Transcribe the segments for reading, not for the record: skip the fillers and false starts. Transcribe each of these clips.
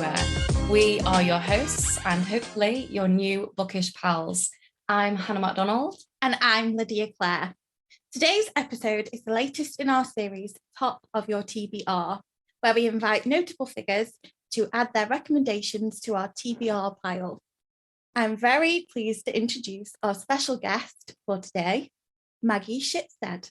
everywhere. We are your hosts and hopefully your new bookish pals. I'm Hannah MacDonald. And I'm Lydia Clare. Today's episode is the latest in our series, Top of Your TBR, where we invite notable figures to add their recommendations to our TBR pile. I'm very pleased to introduce our special guest for today, Maggie Shipstead.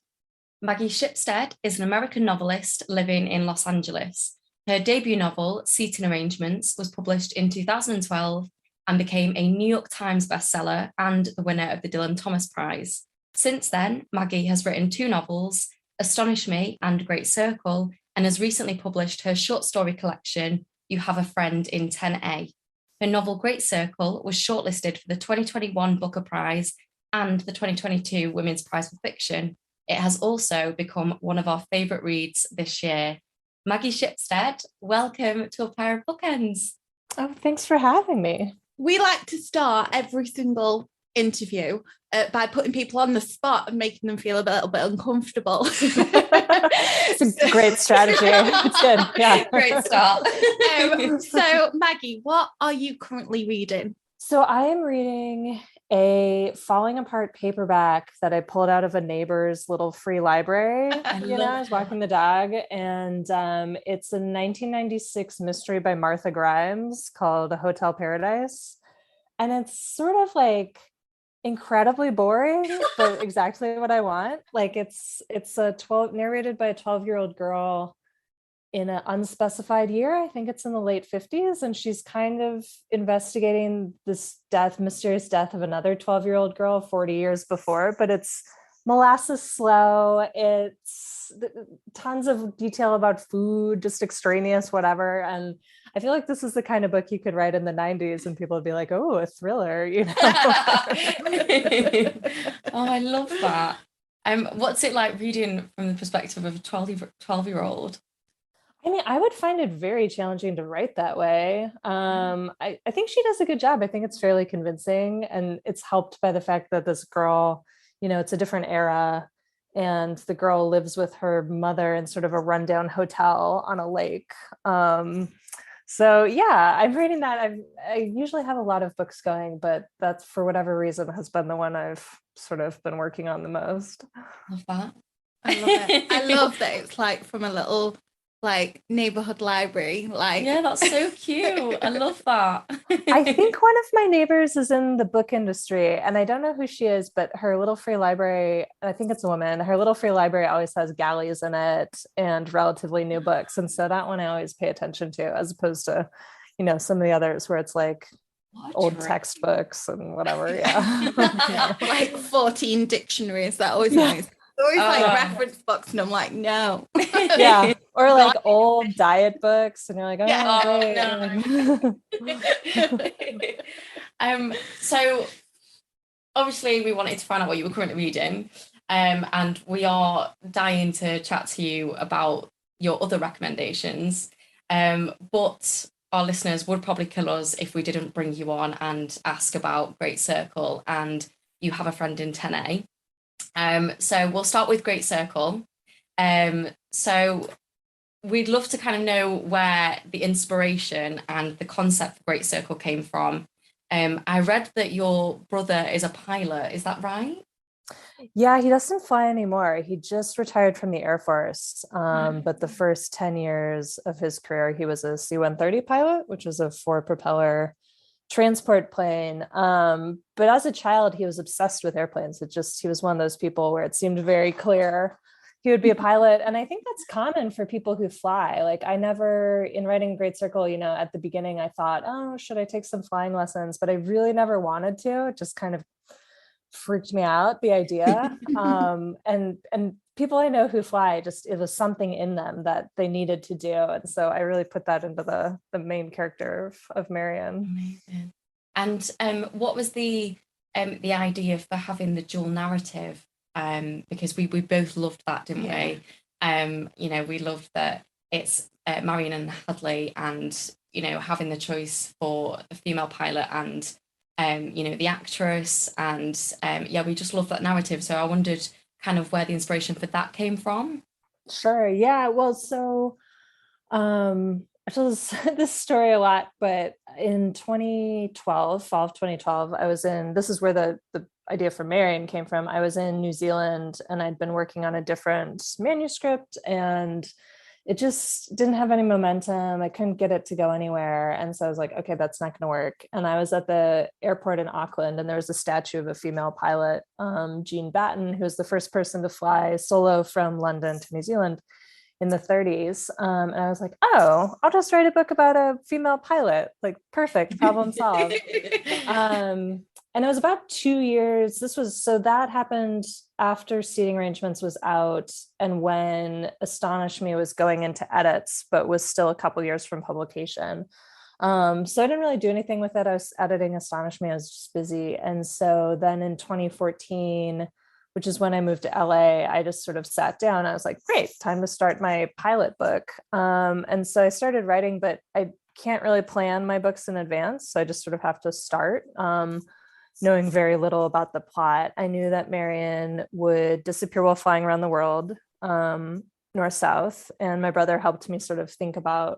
Maggie Shipstead is an American novelist living in Los Angeles. Her debut novel, Seating Arrangements, was published in 2012 and became a New York Times bestseller and the winner of the Dylan Thomas Prize. Since then, Maggie has written two novels, Astonish Me and Great Circle, and has recently published her short story collection, You Have a Friend in 10A. Her novel Great Circle was shortlisted for the 2021 Booker Prize and the 2022 Women's Prize for Fiction. It has also become one of our favourite reads this year. Maggie Shipstead, welcome to a pair of bookends. Oh, thanks for having me. We like to start every single interview by putting people on the spot and making them feel a little bit uncomfortable. It's a great strategy. It's good. Yeah. Great start. So, Maggie, what are you currently reading? So I am reading a falling apart paperback that I pulled out of a neighbor's little free library. I was walking the dog, and it's a 1996 mystery by Martha Grimes called Hotel Paradise. And it's sort of like incredibly boring, but exactly what I want. Like it's narrated by a 12-year-old girl in an unspecified year. I think it's in the late 50s, and she's kind of investigating this mysterious death of another 12-year-old girl 40 years before, but it's molasses slow. It's tons of detail about food, just extraneous, whatever. And I feel like this is the kind of book you could write in the 90s and people would be like, oh, a thriller, you know? Oh, I love that. What's it like reading from the perspective of a 12-year-old? I mean, I would find it very challenging to write that way. I think she does a good job. I think it's fairly convincing, and it's helped by the fact that this girl, it's a different era, and the girl lives with her mother in sort of a rundown hotel on a lake. So yeah, I'm reading that. I usually have a lot of books going, but that's, for whatever reason, has been the one I've sort of been working on the most. Love that. I love it. I love that it's like from a little neighborhood library. Yeah, that's so cute. I love that. I think one of my neighbors is in the book industry, and I don't know who she is, but her little free library, I think it's a woman, her little free library always has galleys in it and relatively new books. And so that one I always pay attention to, as opposed to, some of the others where it's like old textbooks and whatever. Yeah. Like 14 dictionaries. That always nice. Always reference books, and I'm like, no. Yeah, or like old diet books, and you're like, oh, no. So obviously we wanted to find out what you were currently reading, and we are dying to chat to you about your other recommendations, but our listeners would probably kill us if we didn't bring you on and ask about Great Circle and You Have a Friend in 10A. So we'll start with Great Circle. So we'd love to kind of know where the inspiration and the concept for Great Circle came from. I read that your brother is a pilot. Is that right? Yeah, he doesn't fly anymore. He just retired from the Air Force. But the first 10 years of his career, he was a C-130 pilot, which was a 4-propeller transport plane. But as a child, he was obsessed with airplanes. He was one of those people where it seemed very clear he would be a pilot. And I think that's common for people who fly. Like in writing Great Circle, at the beginning, I thought, oh, should I take some flying lessons? But I really never wanted to. It just kind of freaked me out, the idea. And people I know who fly, it was something in them that they needed to do. And so I really put that into the main character of Marion. Amazing. And what was the idea for having the dual narrative? Because we both loved that, didn't we? We loved that it's Marion and Hadley, and having the choice for a female pilot and the actress, and we just love that narrative. So I wondered kind of where the inspiration for that came from. Sure. Yeah. Well, so I I told this story a lot, but in 2012, fall of 2012, this is where the idea for Marion came from. I was in New Zealand and I'd been working on a different manuscript and it just didn't have any momentum. I couldn't get it to go anywhere. And so I was like, okay, that's not going to work. And I was at the airport in Auckland and there was a statue of a female pilot, Jean Batten, who was the first person to fly solo from London to New Zealand in the 30s. And I was like, oh, I'll just write a book about a female pilot. Like, perfect, problem solved. And it was about 2 years. That happened after Seating Arrangements was out and when Astonish Me was going into edits, but was still a couple years from publication. So I didn't really do anything with it. I was editing Astonish Me. I was just busy. And so then in 2014, which is when I moved to LA, I just sort of sat down. I was like, great, time to start my pilot book. And so I started writing, but I can't really plan my books in advance. So I just sort of have to start, knowing very little about the plot. I knew that Marion would disappear while flying around the world, north-south. And my brother helped me sort of think about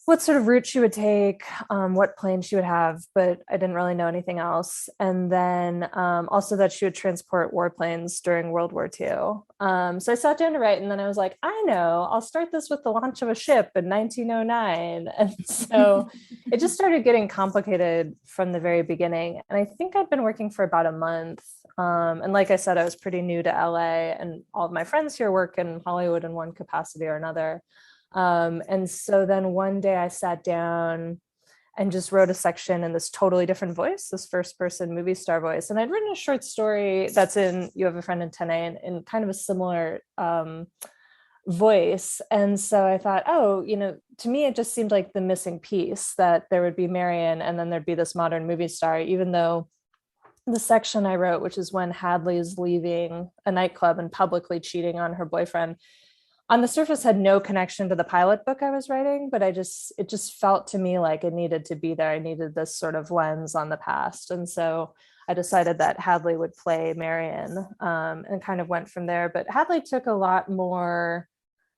what sort of route she would take, what plane she would have, but I didn't really know anything else. And then also that she would transport warplanes during World War II. So I sat down to write and then I was like, I know, I'll start this with the launch of a ship in 1909. And so it just started getting complicated from the very beginning. And I think I'd been working for about a month. And like I said, I was pretty new to LA and all of my friends here work in Hollywood in one capacity or another. And so then one day I sat down and just wrote a section in this totally different voice, this first person movie star voice. And I'd written a short story that's in You Have a Friend in 10A in kind of a similar voice. And so I thought, oh, to me, it just seemed like the missing piece, that there would be Marion and then there'd be this modern movie star, even though the section I wrote, which is when Hadley's leaving a nightclub and publicly cheating on her boyfriend, on the surface had no connection to the pilot book I was writing, but it just felt to me like it needed to be there. I needed this sort of lens on the past. And so I decided that Hadley would play Marion, and kind of went from there. But Hadley took a lot more.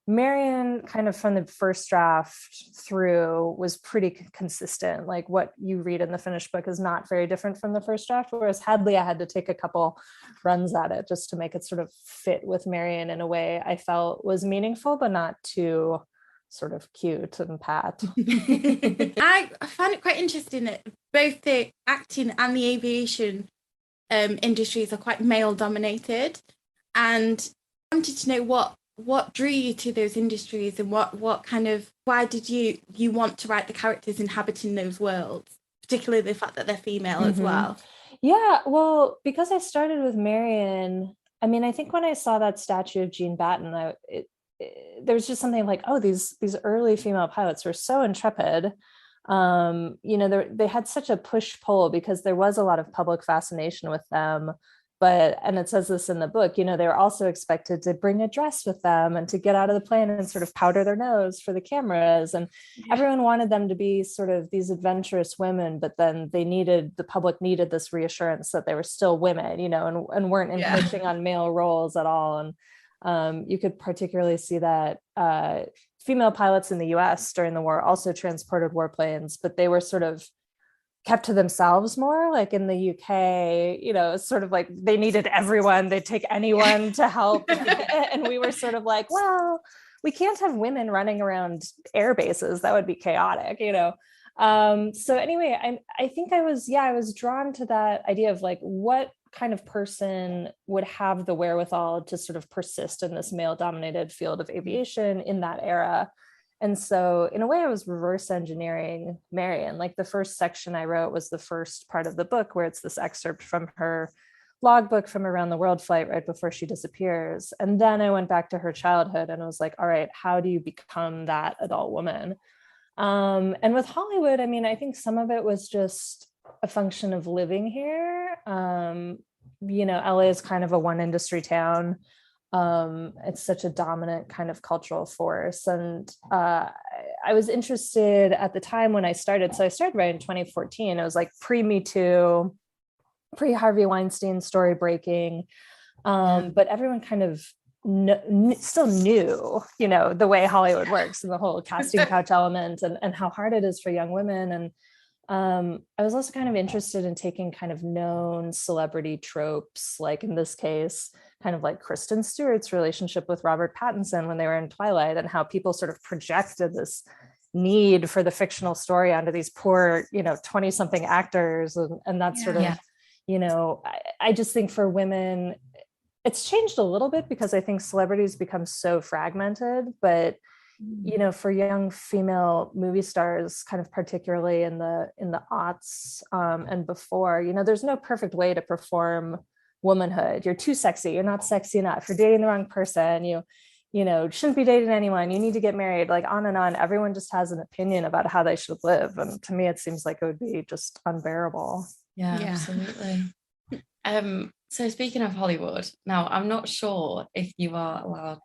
Marion kind of from the first draft through was pretty consistent. Like what you read in the finished book is not very different from the first draft. Whereas Hadley, I had to take a couple runs at it just to make it sort of fit with Marion in a way I felt was meaningful, but not too sort of cute and pat. I find it quite interesting that both the acting and the aviation industries are quite male dominated. And I wanted to know what drew you to those industries and why did you want to write the characters inhabiting those worlds, particularly the fact that they're female as well? Yeah, well, because I started with Marion, I mean, I think when I saw that statue of Jean Batten, there was just something like, oh, these early female pilots were so intrepid. They had such a push-pull because there was a lot of public fascination with them. And it says this in the book, they were also expected to bring a dress with them and to get out of the plane and sort of powder their nose for the cameras. And everyone wanted them to be sort of these adventurous women, but then the public needed this reassurance that they were still women, and weren't encroaching on male roles at all. And you could particularly see that female pilots in the US during the war also transported warplanes, but they were sort of kept to themselves more. Like in the UK, it's sort of like they needed everyone, they'd take anyone to help. And we were sort of like, well, we can't have women running around air bases, that would be chaotic, so anyway, I think I was drawn to that idea of like, what kind of person would have the wherewithal to sort of persist in this male dominated field of aviation in that era. And so in a way I was reverse engineering Marion. Like the first section I wrote was the first part of the book where it's this excerpt from her logbook from around the world flight right before she disappears. And then I went back to her childhood and I was like, all right, how do you become that adult woman? And with Hollywood, I mean, I think some of it was just a function of living here. LA is kind of a one industry town. It's such a dominant kind of cultural force. And I was interested at the time when I started. So I started right in 2014. It was like pre-Me Too, pre-Harvey Weinstein story breaking. But everyone kind of still new, the way Hollywood works and the whole casting couch element and how hard it is for young women. And I was also kind of interested in taking kind of known celebrity tropes, like in this case, kind of like Kristen Stewart's relationship with Robert Pattinson when they were in Twilight, and how people sort of projected this need for the fictional story onto these poor, 20-something actors. And that's sort of, I just think for women, it's changed a little bit because I think celebrities become so fragmented, but for young female movie stars, kind of particularly in the aughts and before, there's no perfect way to perform womanhood. You're too sexy. You're not sexy enough. You're dating the wrong person. You shouldn't be dating anyone. You need to get married, like on and on. Everyone just has an opinion about how they should live. And to me, it seems like it would be just unbearable. Yeah. Absolutely. So speaking of Hollywood, now I'm not sure if you are allowed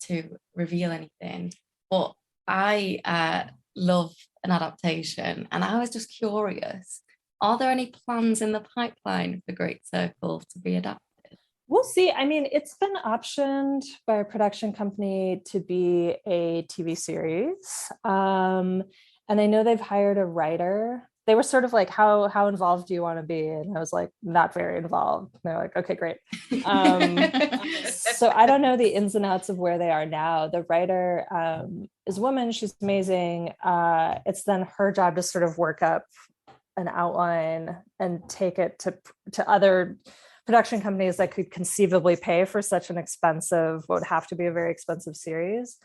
to reveal anything, but I love an adaptation, and I was just curious, are there any plans in the pipeline for Great Circle to be adapted? We'll see. I mean, it's been optioned by a production company to be a TV series. And I know they've hired a writer. They were sort of like, how involved do you want to be? And I was like, not very involved. And they're like, okay, great. So I don't know the ins and outs of where they are now. The writer is a woman. She's amazing. It's then her job to sort of work up an outline and take it to other production companies that could conceivably pay for such an expensive, what would have to be a very expensive series.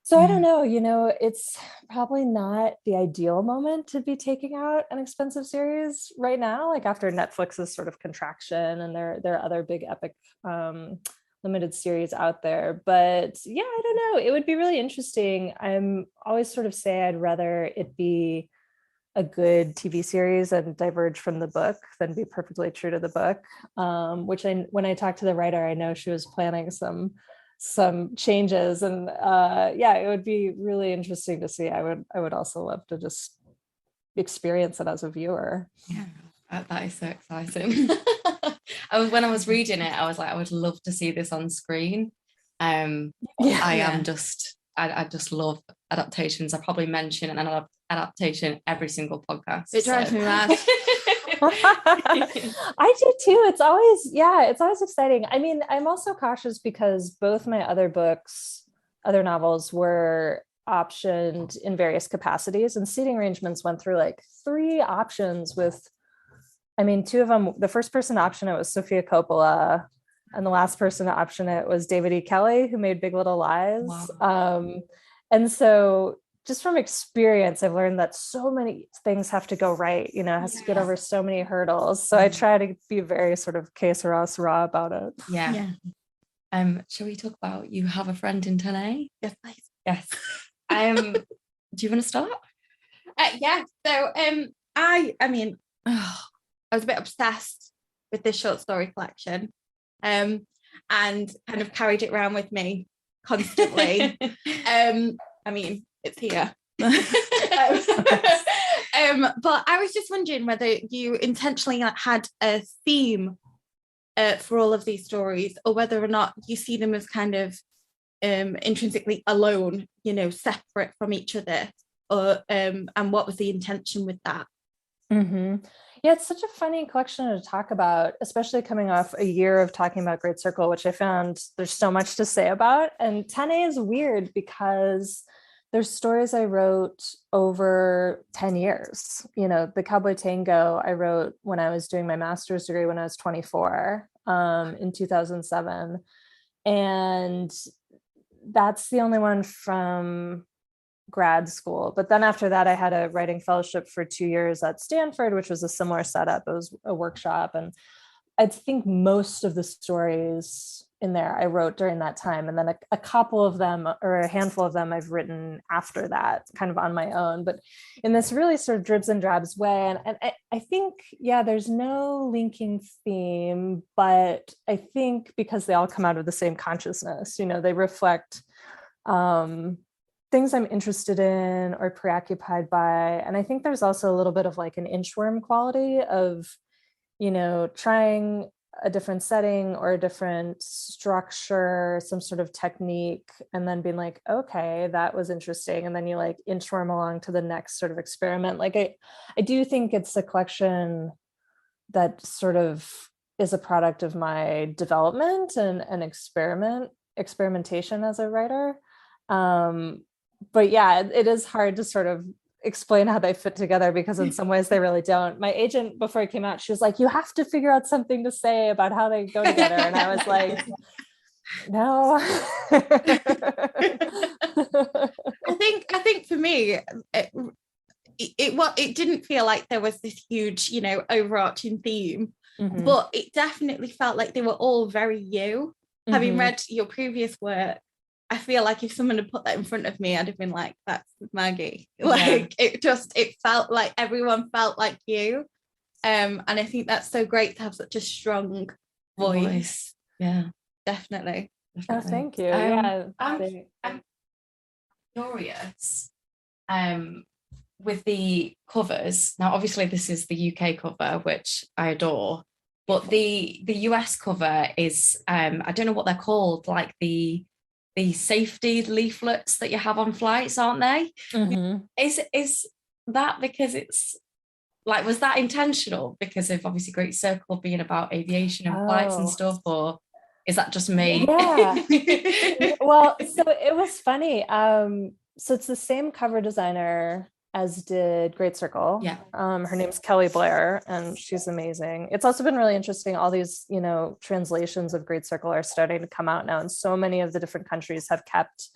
So I don't know, it's probably not the ideal moment to be taking out an expensive series right now, like after Netflix's sort of contraction, and there are other big epic limited series out there. But yeah, I don't know. It would be really interesting. I'm always sort of say I'd rather it be a good TV series and diverge from the book than be perfectly true to the book. Which when I talked to the writer, I know she was planning some changes, and it would be really interesting to see. I would also love to just experience it as a viewer. Yeah, that is so exciting. When I was reading it, I was like, I would love to see this on screen. I just love adaptations. I probably mention an adaptation every single podcast. It drives me mad. I do too. It's always exciting. I mean, I'm also cautious because both my other novels were optioned in various capacities, and seating arrangements went through like 3 options with, 2 of them, the first person to option it was Sofia Coppola, and the last person to option it was David E. Kelley, who made Big Little Lies. Wow. And so just from experience, I've learned that so many things have to go right, it has to get over so many hurdles. So I try to be very sort of que sera, sera about it. Yeah. Shall we talk about You Have a Friend in 10A? Yes, please. Yes. Do you want to start? Yeah. So I was a bit obsessed with this short story collection, and kind of carried it around with me constantly. It's here. But I was just wondering whether you intentionally had a theme for all of these stories, or whether or not you see them as kind of intrinsically alone, separate from each other, or and what was the intention with that? Mm-hmm. Yeah, it's such a funny collection to talk about, especially coming off a year of talking about Great Circle, which I found there's so much to say about. And 10A is weird because there's stories I wrote over 10 years. The Cowboy Tango I wrote when I was doing my master's degree when I was 24 in 2007. And that's the only one from grad school. But then after that, I had a writing fellowship for 2 years at Stanford, which was a similar setup. It was a workshop. And I think most of the stories in there I wrote during that time. And then a couple of them, or a handful of them, I've written after that, kind of on my own, but in this really sort of dribs and drabs way. And I think, there's no linking theme, but I think because they all come out of the same consciousness, they reflect things I'm interested in or preoccupied by. And I think there's also a little bit of like an inchworm quality of, trying a different setting or a different structure, some sort of technique, and then being like, okay, that was interesting. And then you like inchworm along to the next sort of experiment. Like I do think it's a collection that sort of is a product of my development and experimentation as a writer. But yeah, it is hard to sort of explain how they fit together, because in some ways they really don't. My agent, before it came out, she was like, you have to figure out something to say about how they go together. And I was like, no. I think for me, it didn't feel like there was this huge, overarching theme, but it definitely felt like they were all very you. Having read your previous work, I feel like if someone had put that in front of me, I'd have been like, that's Maggie. Like it felt like everyone felt like you. And I think that's so great to have such a strong voice. Yeah, definitely. Oh, thank you. I'm curious with the covers. Now, obviously, this is the UK cover, which I adore, but the US cover is I don't know what they're called, like the safety leaflets that you have on flights, aren't they? Is that because it's like, was that intentional because of obviously Great Circle being about aviation and flights and stuff, or is that just me? Yeah. Well, so it was funny. So it's the same cover designer as did Great Circle. Yeah. Her name's Kelly Blair, and she's amazing. It's also been really interesting. All these, translations of Great Circle are starting to come out now, and so many of the different countries have kept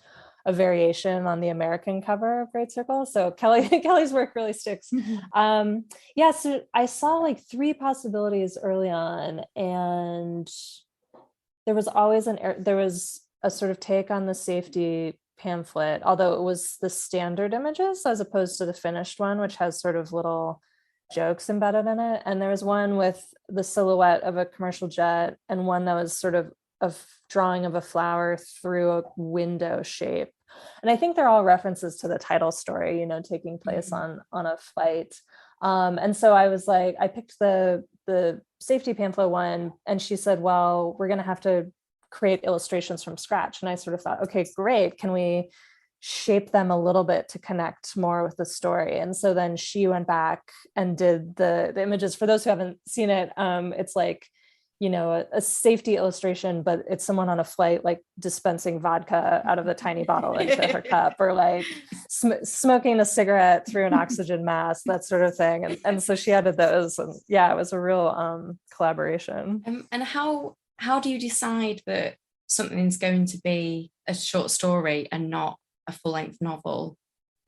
a variation on the American cover of Great Circle. So Kelly's work really sticks. So I saw like 3 possibilities early on, and there was always a sort of take on the safety pamphlet, although it was the standard images as opposed to the finished one, which has sort of little jokes embedded in it. And there was one with the silhouette of a commercial jet, and one that was sort of a drawing of a flower through a window shape. And I think they're all references to the title story, taking place on a flight. And so I was like, I picked the safety pamphlet one, and she said, well, we're going to have to create illustrations from scratch. And I sort of thought, okay, great. Can we shape them a little bit to connect more with the story? And so then she went back and did the images. For those who haven't seen it, it's like, a safety illustration, but it's someone on a flight, like dispensing vodka out of the tiny bottle into her cup, or like smoking a cigarette through an oxygen mask, that sort of thing. And so she added those, and yeah, it was a real collaboration. And how do you decide that something's going to be a short story and not a full-length novel?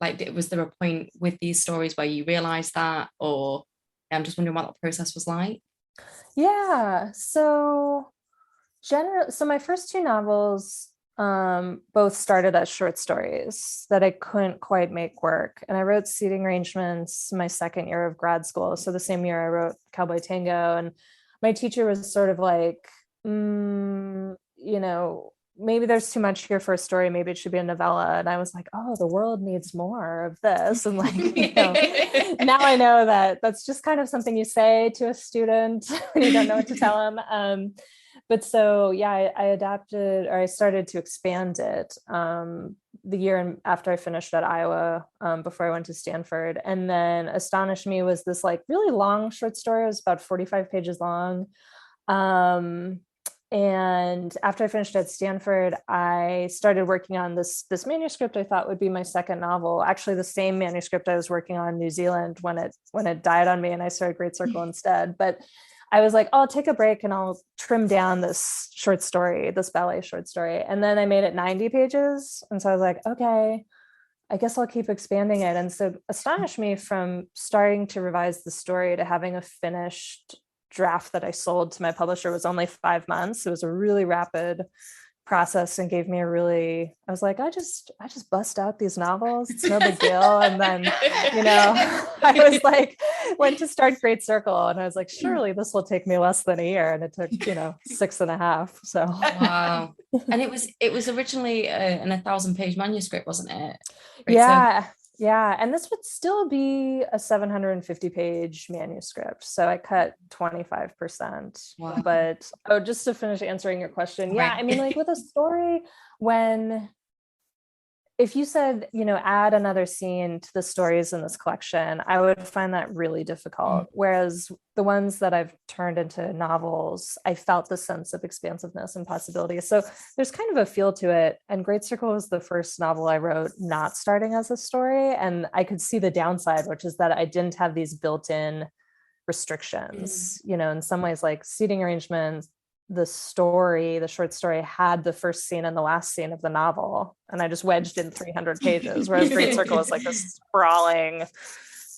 Like, was there a point with these stories where you realized that, or I'm just wondering what that process was like? Yeah, so my first 2 novels both started as short stories that I couldn't quite make work. And I wrote Seating Arrangements my second year of grad school. So the same year I wrote Cowboy Tango, and my teacher was sort of like, maybe there's too much here for a story. Maybe it should be a novella. And I was like, oh, the world needs more of this. And like, now I know that that's just kind of something you say to a student when you don't know what to tell them. But so, yeah, I adapted, or I started to expand it the year after I finished at Iowa, before I went to Stanford. And then Astonish Me was this like really long short story. It was about 45 pages long. And after I finished at Stanford, I started working on this manuscript I thought would be my second novel. Actually, the same manuscript I was working on in New Zealand when it died on me, and I started Great Circle instead. But I was like, oh, I'll take a break and I'll trim down this short story, this ballet short story. And then I made it 90 pages. And so I was like, okay, I guess I'll keep expanding it. And so Astonish Me, from starting to revise the story to having a finished draft that I sold to my publisher, was only 5 months. It was a really rapid process and gave me I was like, I just bust out these novels. It's no big deal. And then, I was like, went to start Great Circle, and I was like, surely this will take me less than a year. And it took, 6.5. So wow. And it was originally an 1,000-page manuscript, wasn't it? Yeah. Yeah, and this would still be a 750 page manuscript. So I cut 25%. Wow. But just to finish answering your question, yeah, Right. I mean, like with a story, if you said, add another scene to the stories in this collection, I would find that really difficult. Whereas the ones that I've turned into novels, I felt the sense of expansiveness and possibility. So there's kind of a feel to it. And Great Circle was the first novel I wrote not starting as a story. And I could see the downside, which is that I didn't have these built-in restrictions. In some ways, like seating arrangements, the short story had the first scene and the last scene of the novel, and I just wedged in 300 pages, whereas Great Circle was like a sprawling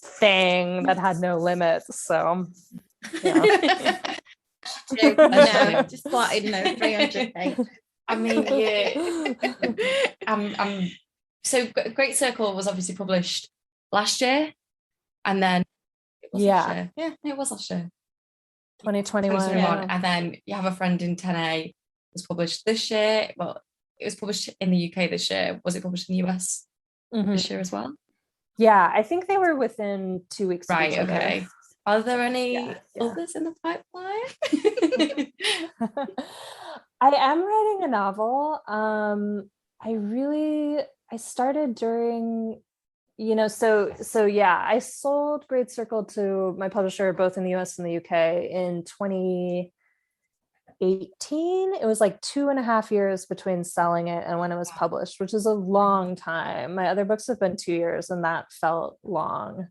thing that had no limits. So yeah. Just slotting those 300 pages. I mean, yeah. So Great Circle was obviously published last year, and then it was last year. 2021. Yeah. And then You Have a Friend in 10A was published this year. Well, it was published in the UK this year. Was it published in the US this year as well? Yeah, I think they were within 2 weeks. Right. Okay. Are there any others in the pipeline? I am writing a novel. I started during, I sold Great Circle to my publisher, both in the US and the UK in 2018. It was like 2.5 years between selling it and when it was published, which is a long time. My other books have been 2 years, and that felt long.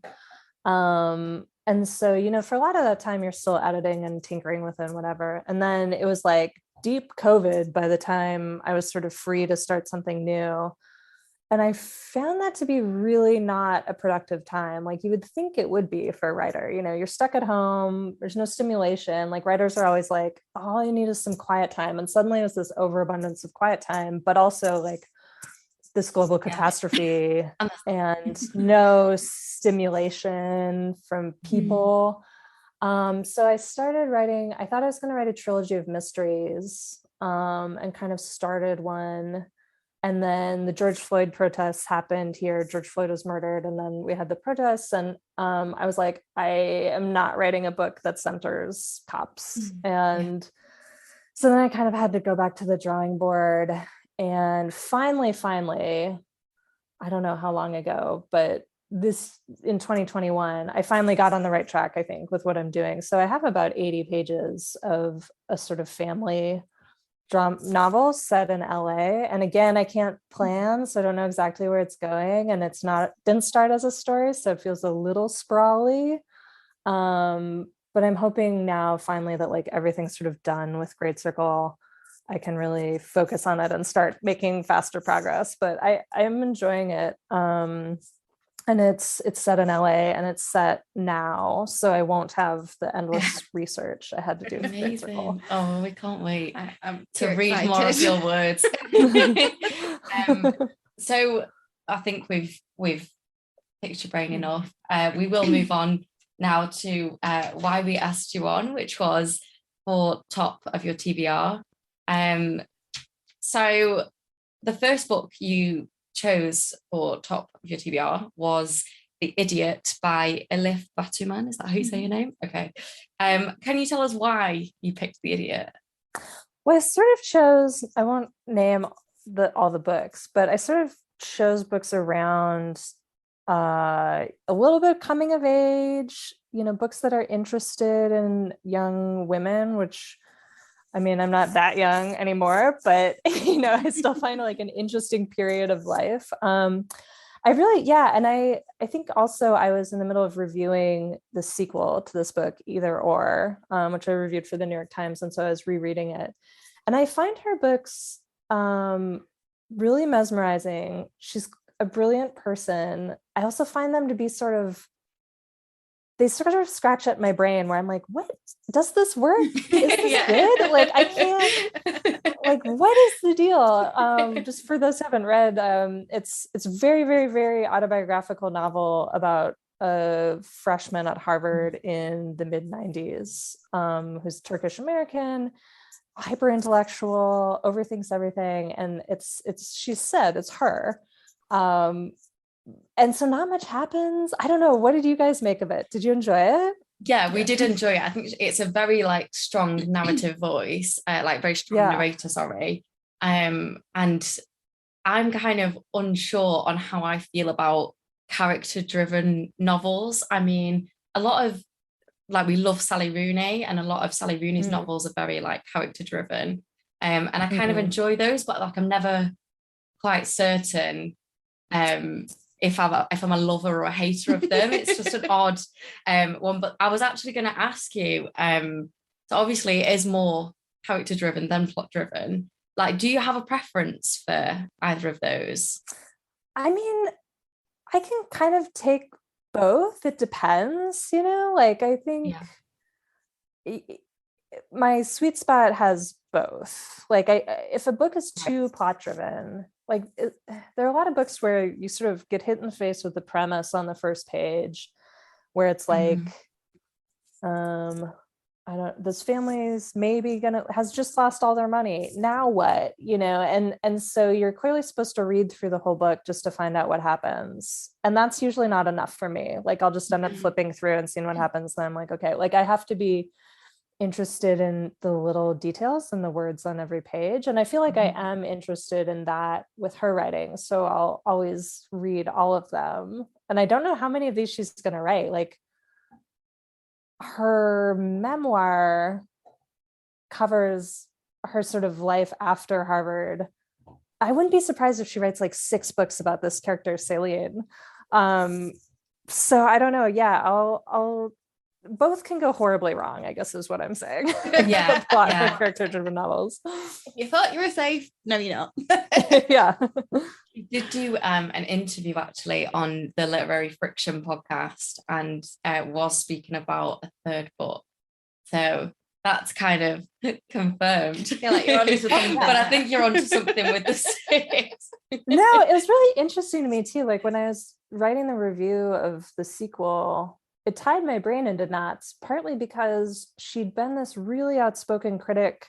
And so, for a lot of that time, you're still editing and tinkering with it and whatever. And then it was like deep COVID by the time I was sort of free to start something new. And I found that to be really not a productive time. Like you would think it would be for a writer. You're stuck at home. There's no stimulation. Like writers are always like, all you need is some quiet time. And suddenly it's this overabundance of quiet time, but also like this global catastrophe and no stimulation from people. So I started writing. I thought I was going to write a trilogy of mysteries, and kind of started one. And then the George Floyd protests happened here. George Floyd was murdered. And then we had the protests. And I was like, I am not writing a book that centers cops. And so then I kind of had to go back to the drawing board. And finally, I don't know how long ago, but this in 2021, I finally got on the right track, I think, with what I'm doing. So I have about 80 pages of a sort of family drama novel set in LA. And again, I can't plan, so I don't know exactly where it's going. And didn't start as a story, so it feels a little sprawly. But I'm hoping now finally that like everything's sort of done with Great Circle, I can really focus on it and start making faster progress. But I am enjoying it. And it's set in LA, and it's set now, so I won't have the endless research I had to do. Amazing! Oh, we can't wait to read excited. More of your words. So I think we've picked your brain enough. We will move on now to why we asked you on, which was for top of your TBR. So the first book you chose for top of your TBR was The Idiot by Elif Batuman. Is that how you say your name? Okay. Can you tell us why you picked The Idiot? Well, I sort of chose, I won't name all the books, but I sort of chose books around a little bit coming of age, books that are interested in young women, which I mean, I'm not that young anymore, but I still find it like an interesting period of life. And I think also I was in the middle of reviewing the sequel to this book, Either Or, which I reviewed for the New York Times, and so I was rereading it. And I find her books really mesmerizing. She's a brilliant person. I also find them to be they sort of scratch at my brain where I'm like, what, does this work? Is this good? Like, I can't, like, what is the deal? Just for those who haven't read, it's a very, very, very autobiographical novel about a freshman at Harvard in the mid-90s, who's Turkish American, hyper intellectual, overthinks everything. And she said it's her. and so not much happens. I don't know. What did you guys make of it? Did you enjoy it? Yeah, we did enjoy it. I think it's a very like strong narrative voice, like very strong narrator, sorry. And I'm kind of unsure on how I feel about character-driven novels. I mean, a lot of like we love Sally Rooney, and a lot of Sally Rooney's novels are very like character-driven. And I kind of enjoy those, but like I'm never quite certain if I'm a lover or a hater of them. It's just an odd one. But I was actually going to ask you, so obviously it is more character driven than plot driven. Like, do you have a preference for either of those? I mean, I can kind of take both. It depends, like I think my sweet spot has both. Like if a book is too plot driven, like there are a lot of books where you sort of get hit in the face with the premise on the first page where it's like this family's maybe has just lost all their money, now what, and so you're clearly supposed to read through the whole book just to find out what happens, and that's usually not enough for me. Like I'll just end up flipping through and seeing what happens, then I'm like, okay, like I have to be interested in the little details and the words on every page. And I feel like I am interested in that with her writing. So I'll always read all of them. And I don't know how many of these she's going to write. Like her memoir covers her sort of life after Harvard. I wouldn't be surprised if she writes like 6 books about this character, Celine. So I don't know. Yeah, I'll both can go horribly wrong, I guess is what I'm saying. Yeah. Plot for character-driven novels. You thought you were safe. No, you're not. Yeah. You did do an interview actually on the Literary Friction podcast, and was speaking about a third book. So that's kind of confirmed. I feel like you're onto something. But I think you're onto something with the 6. No, it was really interesting to me too. Like when I was writing the review of the sequel, it tied my brain into knots, partly because she'd been this really outspoken critic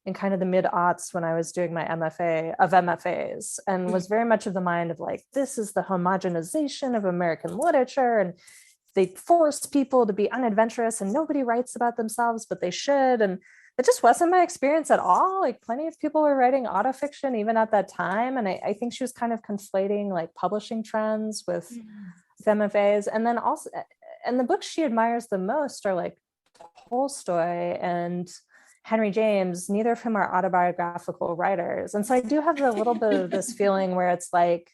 in kind of the mid-aughts when I was doing my MFA of MFAs, and was very much of the mind of like, this is the homogenization of American literature, and they force people to be unadventurous and nobody writes about themselves, but they should. And it just wasn't my experience at all. Like plenty of people were writing autofiction even at that time. And I think she was kind of conflating like publishing trends with MFAs. And then also, and the books she admires the most are like Tolstoy and Henry James, neither of whom are autobiographical writers. And so I do have a little bit of this feeling where it's like,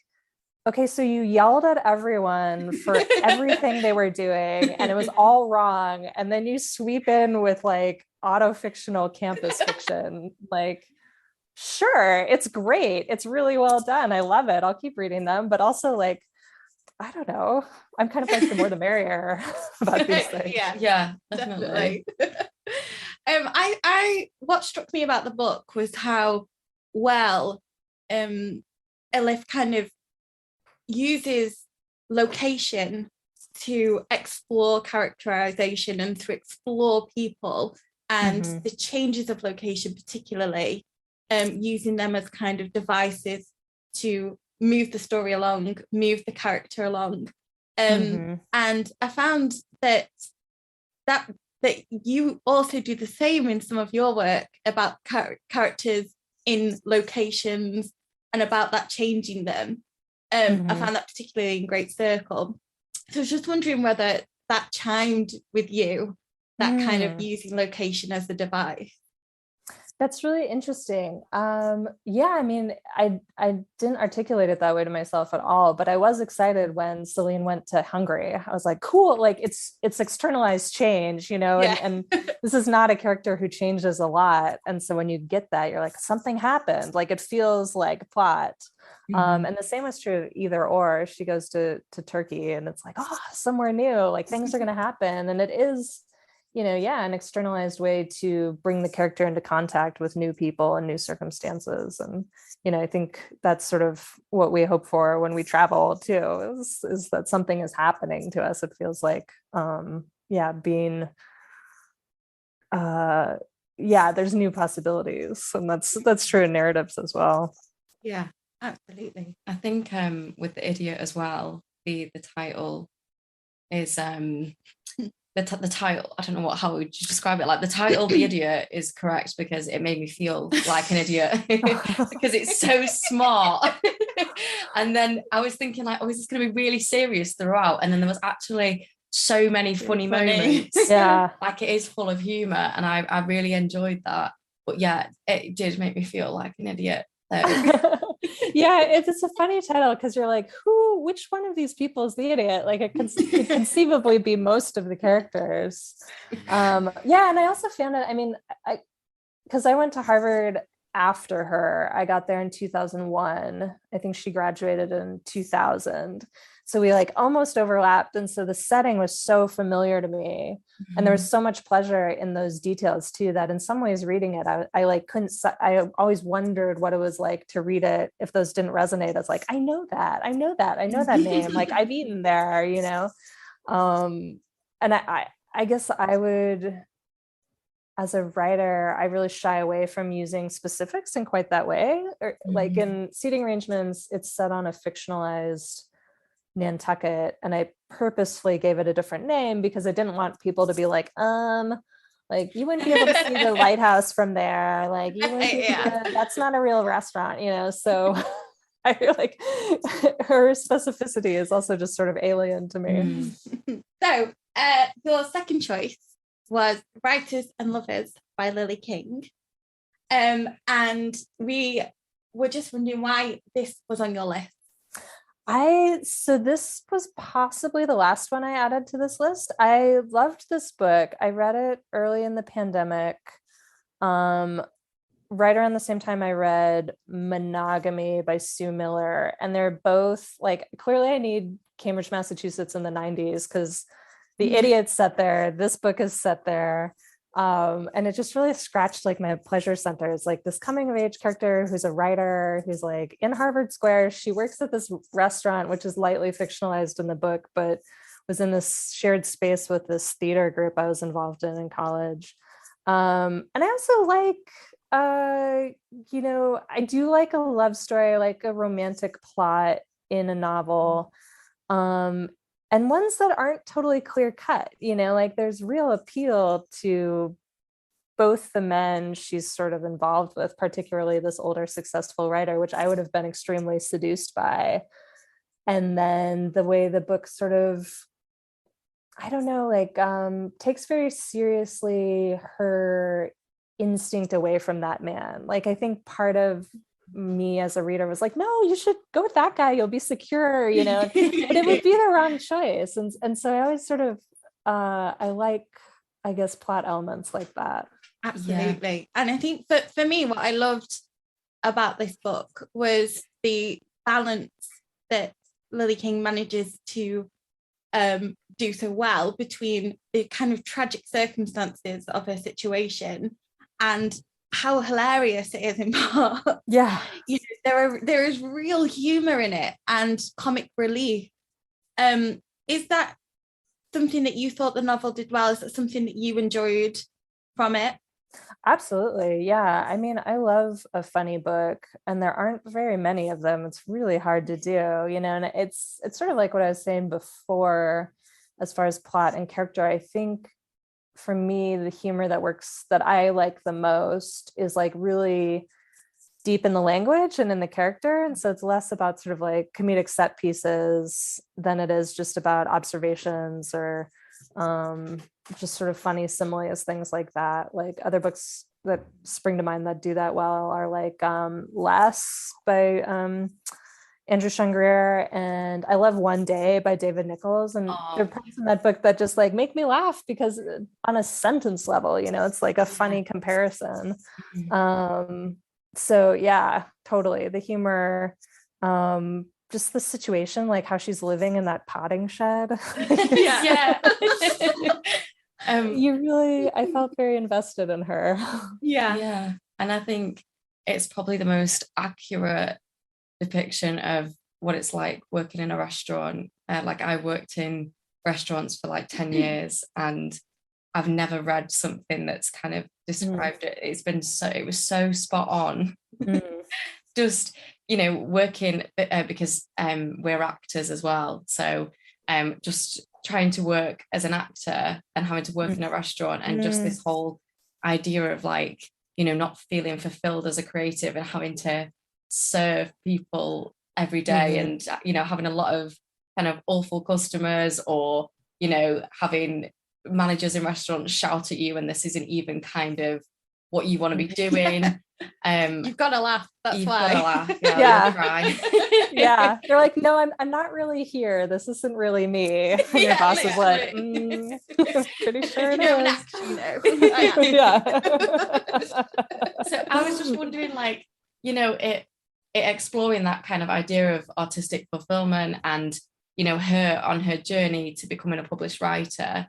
okay, so you yelled at everyone for everything they were doing and it was all wrong. And then you sweep in with like auto-fictional campus fiction. Like, sure, it's great. It's really well done. I love it. I'll keep reading them. But also like, I don't know. I'm kind of like the more the merrier about these things. Yeah, definitely. What struck me about the book was how well Elif kind of uses location to explore characterization and to explore people and the changes of location, particularly using them as kind of devices to move the story along, move the character along. And I found that you also do the same in some of your work about characters in locations and about that changing them. I found that particularly in Great Circle. So I was just wondering whether that chimed with you, that kind of using location as a device. That's really interesting. Yeah, I mean, I didn't articulate it that way to myself at all, but I was excited when Celine went to Hungary. I was like, cool, like it's externalized change, and this is not a character who changes a lot. And so when you get that, you're like, something happened, like it feels like plot. And the same was true Either Or. She goes to Turkey and it's like, oh, somewhere new, like things are going to happen. And it is, an externalized way to bring the character into contact with new people and new circumstances. And, I think that's sort of what we hope for when we travel too, is that something is happening to us. It feels like, being, there's new possibilities. And that's true in narratives as well. Yeah, absolutely. I think with The Idiot as well, the title is the title, I don't know how would you describe it, like the title The Idiot is correct because it made me feel like an idiot because it's so smart. And then I was thinking like, oh, is this going to be really serious throughout? And then there was actually so many funny moments. Yeah, like it is full of humor, and I really enjoyed that. But yeah, it did make me feel like an idiot though. Yeah, it's a funny title because you're like, which one of these people is the idiot? Like it could conceivably be most of the characters. Yeah, and I also found it, I mean, because I went to Harvard after her. I got there in 2001. I think she graduated in 2000. So we like almost overlapped. And so the setting was so familiar to me. Mm-hmm. And there was so much pleasure in those details too, that in some ways reading it, I like couldn't, I always wondered what it was like to read it if those didn't resonate. I was like, I know that name. Like I've eaten there, you know? And I guess I would, as a writer, I really shy away from using specifics in quite that way. Or like in Seating Arrangements, it's set on a fictionalized Nantucket, and I purposefully gave it a different name because I didn't want people to be like you wouldn't be able to see the lighthouse from there. Like you wouldn't be that's not a real restaurant, you know? So I feel like her specificity is also just sort of alien to me. So your second choice was Writers and Lovers by Lily King. And we were just wondering why this was on your list. So this was possibly the last one I added to this list. I loved this book. I read it early in the pandemic. Right around the same time I read Monogamy by Sue Miller. And they're both like, clearly I need Cambridge, Massachusetts in the 90s because The Idiot's set there. This book is set there. And it just really scratched like my pleasure centers, like this coming of age character who's a writer who's like in Harvard Square. She works at this restaurant, which is lightly fictionalized in the book, but was in this shared space with this theater group I was involved in college. And I also like, I do like a love story, like a romantic plot in a novel. And ones that aren't totally clear cut, you know, like there's real appeal to both the men she's sort of involved with, particularly this older successful writer, which I would have been extremely seduced by. And then the way the book sort of, I don't know, like takes very seriously her instinct away from that man. Like I think part of me as a reader was like, no, you should go with that guy, you'll be secure, you know. But it would be the wrong choice. And so I always sort of I like, I guess, plot elements like that. Absolutely. Yeah. And I think for me, what I loved about this book was the balance that Lily King manages to do so well between the kind of tragic circumstances of her situation and how hilarious it is in part. Yeah. You know, there is real humor in it and comic relief. Is that something that you thought the novel did well? Is that something that you enjoyed from it? Absolutely. Yeah. I mean, I love a funny book, and there aren't very many of them. It's really hard to do, you know, and it's sort of like what I was saying before, as far as plot and character. I think for me, the humor that works, that I like the most, is like really deep in the language and in the character. And so it's less about sort of like comedic set pieces than it is just about observations or just sort of funny similes, things like that. Like other books that spring to mind that do that well are like Less by Andrew Sean Greer, and I love One Day by David Nicholls. And there are parts in that book that just like make me laugh because on a sentence level, you know, it's like a funny comparison. So yeah, totally. The humor, just the situation, like how she's living in that potting shed. Yeah. I felt very invested in her. Yeah. And I think it's probably the most accurate depiction of what it's like working in a restaurant. Like I worked in restaurants for like 10 years and I've never read something that's kind of described it. It was so spot on. Just, working because we're actors as well. So just trying to work as an actor and having to work in a restaurant, and just this whole idea of like, not feeling fulfilled as a creative and having to serve people every day, and having a lot of kind of awful customers, or having managers in restaurants shout at you and this isn't even kind of what you want to be doing. You've got to laugh. That's why. Got to laugh. Yeah. Cry. Yeah. They're like, no, I'm not really here. This isn't really me. And your boss is like, I'm pretty sure it is. Yeah. So I was just wondering, like, it exploring that kind of idea of artistic fulfillment, and her on her journey to becoming a published writer.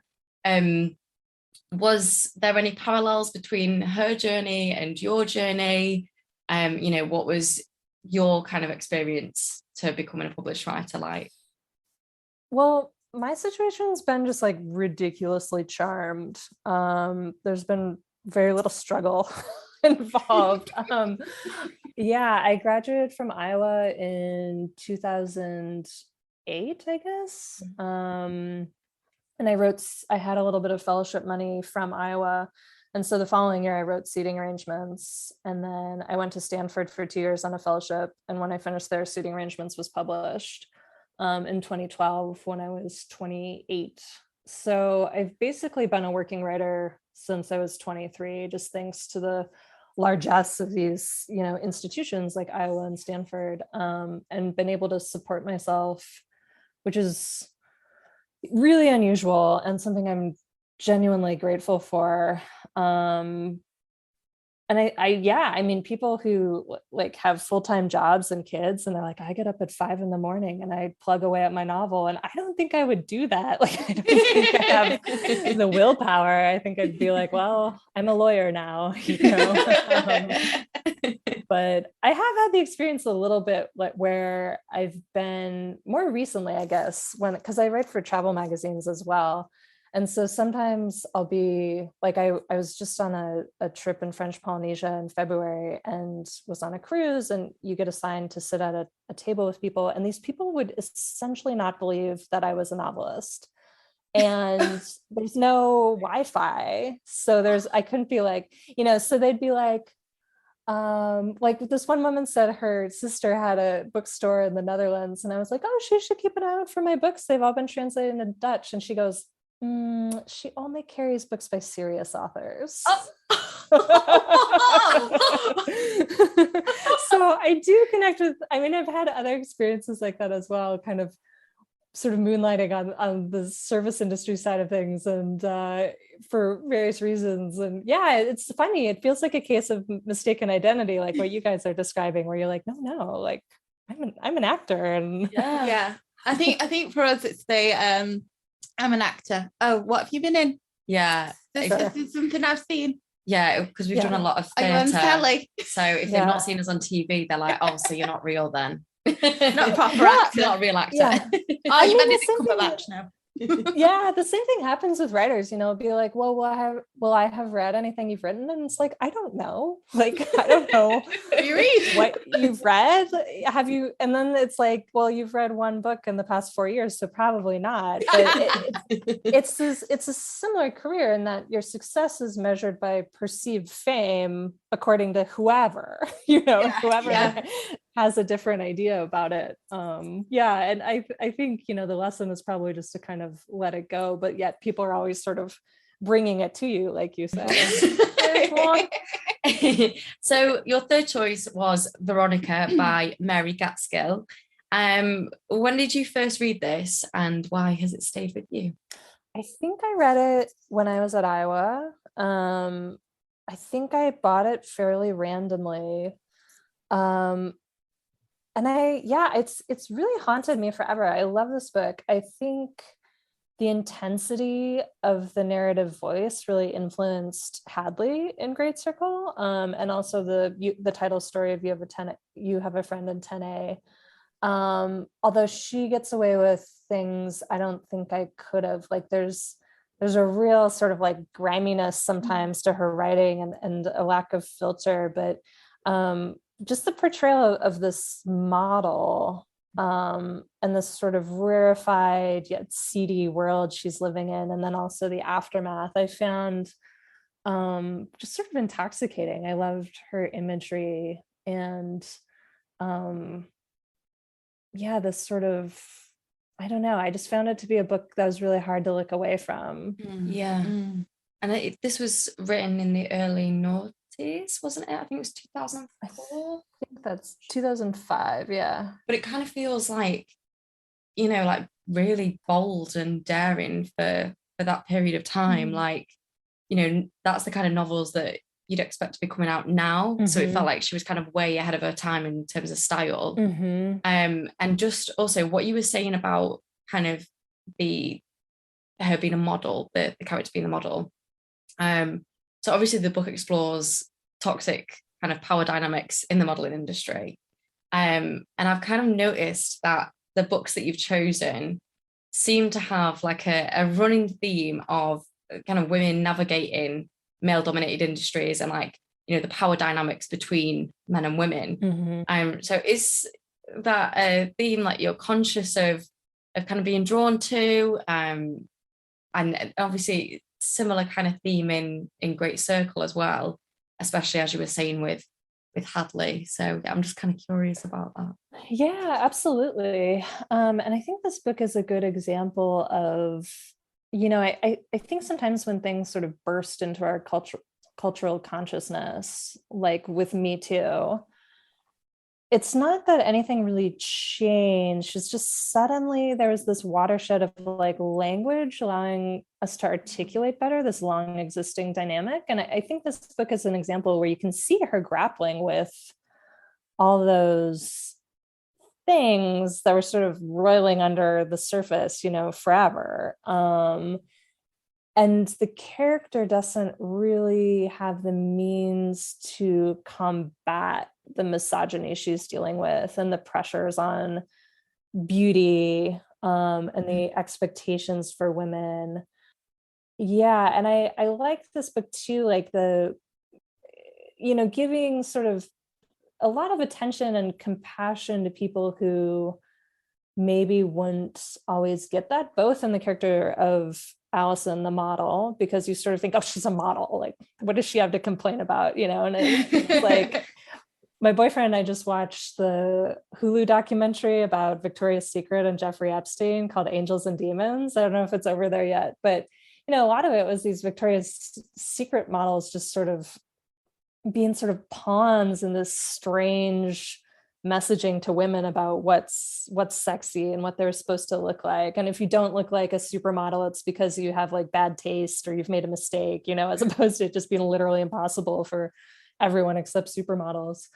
Was there any parallels between her journey and your journey? What was your kind of experience to becoming a published writer like? Well, my situation's been just like ridiculously charmed. There's been very little struggle involved. I graduated from Iowa in 2008, I guess. And I had a little bit of fellowship money from Iowa. And so the following year I wrote seating arrangements, and then I went to Stanford for 2 years on a fellowship. And when I finished there, seating arrangements was published in 2012 when I was 28. So I've basically been a working writer since I was 23, just thanks to the largesse of these, institutions like Iowa and Stanford, and been able to support myself, which is really unusual and something I'm genuinely grateful for. And I mean, people who like have full-time jobs and kids, and they're like, I get up at 5 a.m. and I plug away at my novel. And I don't think I would do that. Like, I don't think I have the willpower. I think I'd be like, well, I'm a lawyer now, but I have had the experience a little bit like where I've been more recently, I guess, because I write for travel magazines as well. And so sometimes I'll be like, I was just on a trip in French Polynesia in February and was on a cruise, and you get assigned to sit at a table with people. And these people would essentially not believe that I was a novelist. And there's no Wi-Fi. So I couldn't be like, so they'd be like this one woman said her sister had a bookstore in the Netherlands. And I was like, oh, she should keep an eye out for my books. They've all been translated into Dutch. And she goes, she only carries books by serious authors. Oh. So I do connect with, I've had other experiences like that as well, kind of sort of moonlighting on the service industry side of things, and for various reasons. And yeah, it's funny. It feels like a case of mistaken identity, like what you guys are describing, where you're like, no, like I'm an actor. And yeah. I think for us it's the I'm an actor. Oh, what have you been in? Yeah. This is something I've seen. Yeah, because we've done a lot of theatre. So if they've not seen us on TV, they're like, oh, so you're not real then. Not a proper actor. Not a real actor. Yeah. Oh, you've ended it come back now. Yeah, the same thing happens with writers. Be like, well, will I have read anything you've written? And it's like, I don't know. Like, I don't know. You read what you've read. Have you? And then it's like, well, you've read one book in the past 4 years, so probably not. But it's a similar career in that your success is measured by perceived fame, according to whoever, whoever has a different idea about it. And I think, the lesson is probably just to kind of let it go, but yet people are always sort of bringing it to you, like you said. So your third choice was Veronica by Mary Gaitskill. When did you first read this, and why has it stayed with you? I think I read it when I was at Iowa. I think I bought it fairly randomly. And it's really haunted me forever. I love this book. I think the intensity of the narrative voice really influenced Hadley in Great Circle, and also the title story of You Have a Friend in 10A. Although she gets away with things I don't think I could have. Like there's a real sort of like griminess sometimes to her writing, and a lack of filter, but just the portrayal of this model, and this sort of rarefied yet seedy world she's living in, and then also the aftermath, I found just sort of intoxicating. I loved her imagery, and yeah, this sort of, I don't know, I just found it to be a book that was really hard to look away from. Yeah. And this was written in the early noughties, wasn't it? I think it was 2004. I think that's 2005, yeah. But it kind of feels like, you know, like really bold and daring for that period of time. Like, you know, that's the kind of novels that you'd expect to be coming out now. So it felt like she was kind of way ahead of her time in terms of style. And just also what you were saying about kind of her being a model, the character being a model. So obviously the book explores toxic kind of power dynamics in the modeling industry. And I've kind of noticed that the books that you've chosen seem to have like a running theme of kind of women navigating male dominated industries and like, you know, the power dynamics between men and women. So is that a theme that you're conscious of kind of being drawn to? And obviously similar kind of theme in Great Circle as well, especially as you were saying with Hadley. So I'm just kind of curious about that. Yeah, absolutely. And I think this book is a good example of, you know, I think sometimes when things sort of burst into our cultural consciousness, like with Me Too, it's not that anything really changed. It's just suddenly there was this watershed of like language allowing us to articulate better this long existing dynamic. And I think this book is an example where you can see her grappling with all those things that were sort of roiling under the surface, you know, forever. And the character doesn't really have the means to combat the misogyny she's dealing with and the pressures on beauty, and the expectations for women. Yeah, and I like this book too, like the, you know, giving sort of a lot of attention and compassion to people who maybe wouldn't always get that, both in the character of Allison, the model, because you sort of think, oh, she's a model, like what does she have to complain about, you know? And it's like my boyfriend and I just watched the Hulu documentary about Victoria's Secret and Jeffrey Epstein called Angels and Demons. I don't know if it's over there yet, but you know, a lot of it was these Victoria's Secret models just sort of being sort of pawns in this strange messaging to women about what's sexy and what they're supposed to look like. And if you don't look like a supermodel, it's because you have like bad taste or you've made a mistake, you know, as opposed to it just being literally impossible for everyone except supermodels.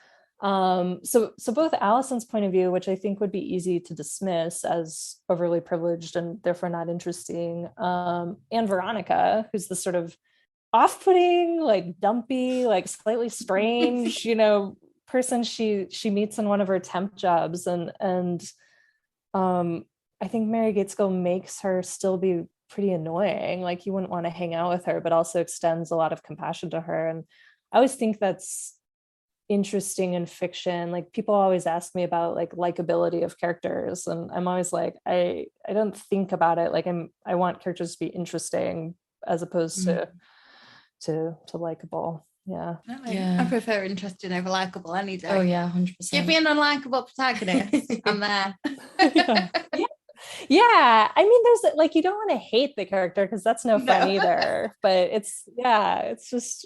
So both Allison's point of view, which I think would be easy to dismiss as overly privileged and therefore not interesting, and Veronica, who's the sort of off-putting, like dumpy, like slightly strange, you know, person she meets in one of her temp jobs, and I think Mary Gaitskill makes her still be pretty annoying. Like you wouldn't want to hang out with her, but also extends a lot of compassion to her. And I always think that's interesting in fiction. Like people always ask me about like likability of characters, and I'm always like, I don't think about it like I want characters to be interesting as opposed to likable. Yeah. I prefer interesting over likable any day. Oh yeah, 100%. Give me an unlikable protagonist. I'm there. Yeah. I mean, there's like, you don't want to hate the character because that's no fun either, but it's just,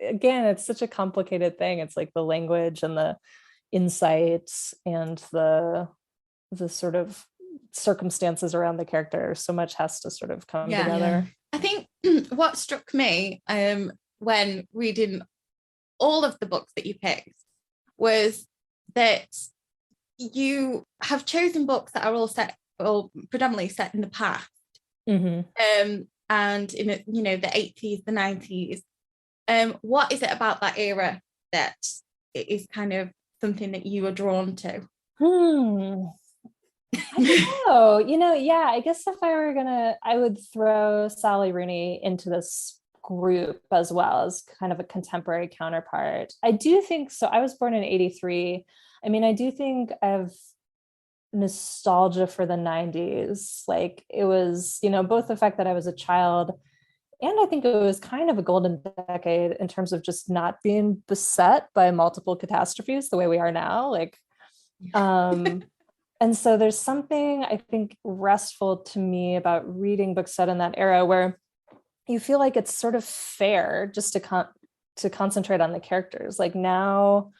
again, it's such a complicated thing. It's like the language and the insights and the sort of circumstances around the character. So much has to sort of come together. I think what struck me when reading all of the books that you picked was that you have chosen books that are all set or predominantly set in the past, and in you know the 80s, the 90s. What is it about that era that it is kind of something that you are drawn to? I don't know. You know, yeah, I guess if I were I would throw Sally Rooney into this group as well as kind of a contemporary counterpart. I do think so. I was born in 83. I mean, I do think I've nostalgia for the 90s. Like it was, you know, both the fact that I was a child, and I think it was kind of a golden decade in terms of just not being beset by multiple catastrophes the way we are now. Like, and so there's something I think restful to me about reading books set in that era where you feel like it's sort of fair just to concentrate on the characters. Like now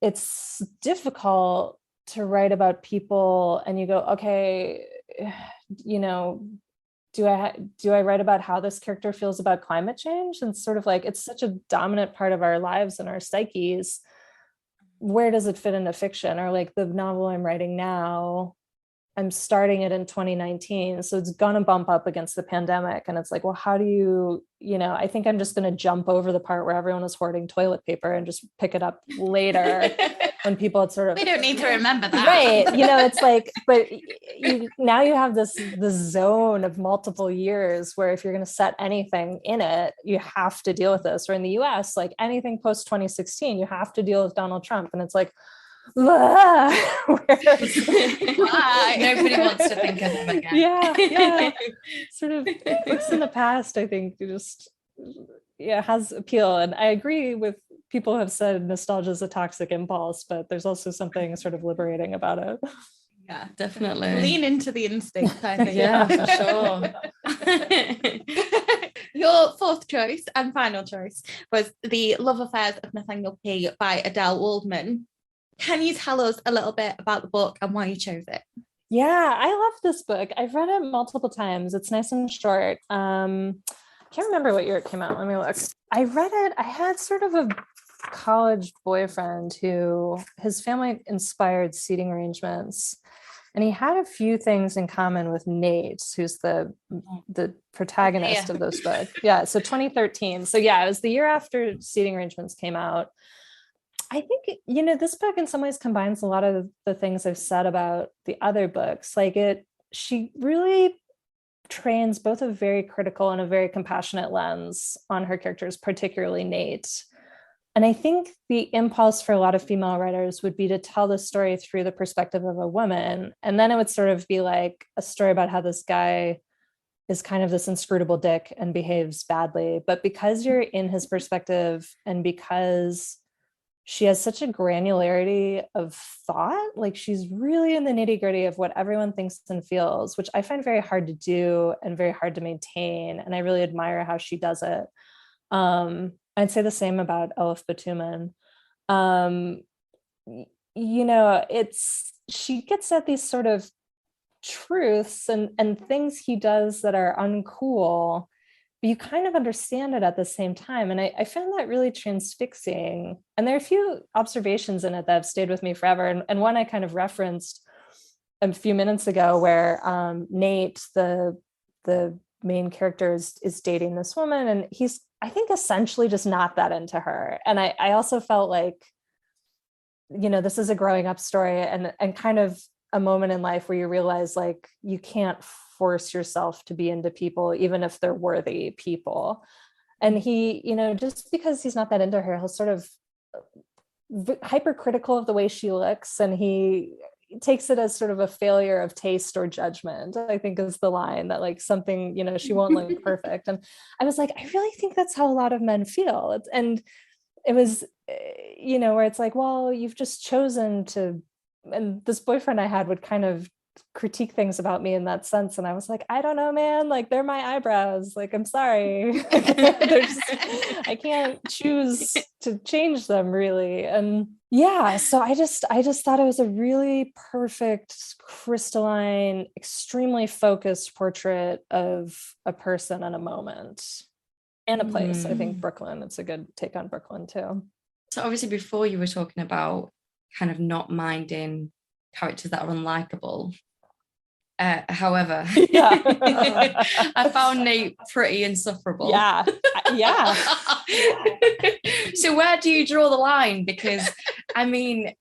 it's difficult to write about people and you go, okay, you know, do I write about how this character feels about climate change? And sort of like, it's such a dominant part of our lives and our psyches. Where does it fit into fiction? Or like the novel I'm writing now, I'm starting it in 2019. So it's gonna bump up against the pandemic. And it's like, well, how do you know, I think I'm just gonna jump over the part where everyone is hoarding toilet paper and just pick it up later when people had sort of. We don't need to remember that. Right. You know, it's like, but now you have this zone of multiple years where if you're going to set anything in it, you have to deal with this. Or in the US, like anything post 2016, you have to deal with Donald Trump. And it's like, nobody wants to think of him again. Yeah. Sort of books in the past, I think just has appeal. And I agree with people who have said nostalgia is a toxic impulse, but there's also something sort of liberating about it. Yeah, definitely. Lean into the instinct, I think. Yeah, for sure. Your fourth choice and final choice was The Love Affairs of Nathaniel P. by Adele Waldman. Can you tell us a little bit about the book and why you chose it? Yeah, I love this book. I've read it multiple times. It's nice and short. I can't remember what year it came out. Let me look. I read it. I had sort of a college boyfriend who his family inspired seating arrangements. And he had a few things in common with Nate, who's the protagonist of this book. Yeah, so 2013. So yeah, it was the year after seating arrangements came out. I think, you know, this book in some ways combines a lot of the things I've said about the other books. Like she really trains both a very critical and a very compassionate lens on her characters, particularly Nate. And I think the impulse for a lot of female writers would be to tell the story through the perspective of a woman. And then it would sort of be like a story about how this guy is kind of this inscrutable dick and behaves badly. But because you're in his perspective and because she has such a granularity of thought, like she's really in the nitty gritty of what everyone thinks and feels, which I find very hard to do and very hard to maintain. And I really admire how she does it. I'd say the same about Elif Batuman. You know, she gets at these sort of truths and things he does that are uncool, but you kind of understand it at the same time. And I found that really transfixing. And there are a few observations in it that have stayed with me forever. And one I kind of referenced a few minutes ago where Nate, the main character, is dating this woman, and he's, I think, essentially just not that into her. And I also felt like, you know, this is a growing up story and kind of a moment in life where you realize like you can't force yourself to be into people, even if they're worthy people. And he, you know, just because he's not that into her, he'll sort of hypercritical of the way she looks, and he takes it as sort of a failure of taste or judgment, I think is the line, that like something, you know, she won't look perfect. And I was like, I really think that's how a lot of men feel. And it was, you know, where it's like, well, you've just chosen to, and this boyfriend I had would kind of critique things about me in that sense. And I was like, I don't know, man, like they're my eyebrows. Like, I'm sorry. I can't choose to change them really. And yeah, so I just thought it was a really perfect, crystalline, extremely focused portrait of a person and a moment and a place. I think Brooklyn, it's a good take on Brooklyn too. So obviously before you were talking about kind of not minding characters that are unlikable. However, I found Nate pretty insufferable. Yeah. So where do you draw the line? Because I mean,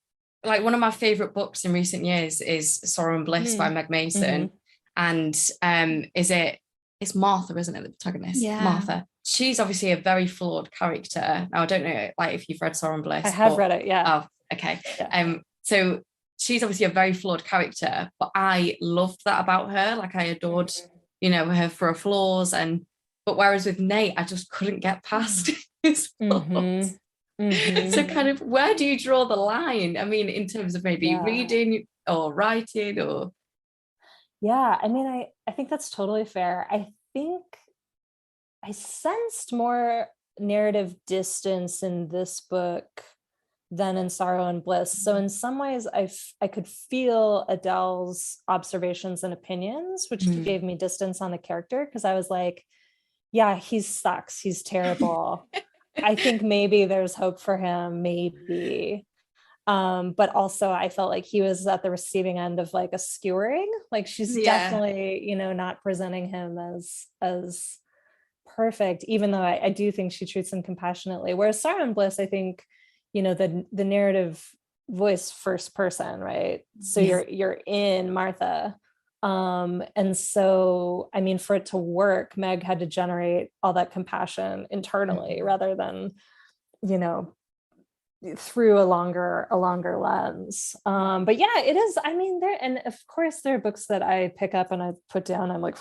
like one of my favorite books in recent years is Sorrow and Bliss by Meg Mason. And it's Martha, isn't it, the protagonist? Yeah. Martha. she's obviously a very flawed character. Now, I don't know, like, if you've read Sorrow and Bliss. I have read it, yeah. Oh, okay. Yeah. So she's obviously a very flawed character, but I loved that about her. Like, I adored, her for her flaws. But whereas with Nate, I just couldn't get past his flaws. So kind of, where do you draw the line? I mean, in terms of maybe reading or writing or... Yeah, I mean, I think that's totally fair. I think I sensed more narrative distance in this book than in Sorrow and Bliss. So in some ways, I could feel Adele's observations and opinions, which gave me distance on the character, because I was like, yeah, he sucks. He's terrible. I think maybe there's hope for him, maybe. But also I felt like he was at the receiving end of like a skewering. Like, she's definitely, not presenting him as perfect, even though I do think she treats him compassionately. Whereas Sorrow and Bliss, I think, the narrative voice first person, right? So you're in Martha. And so, I mean, for it to work, Meg had to generate all that compassion internally rather than, through a longer lens. But yeah, it is. I mean, and of course there are books that I pick up and I put down. I'm like,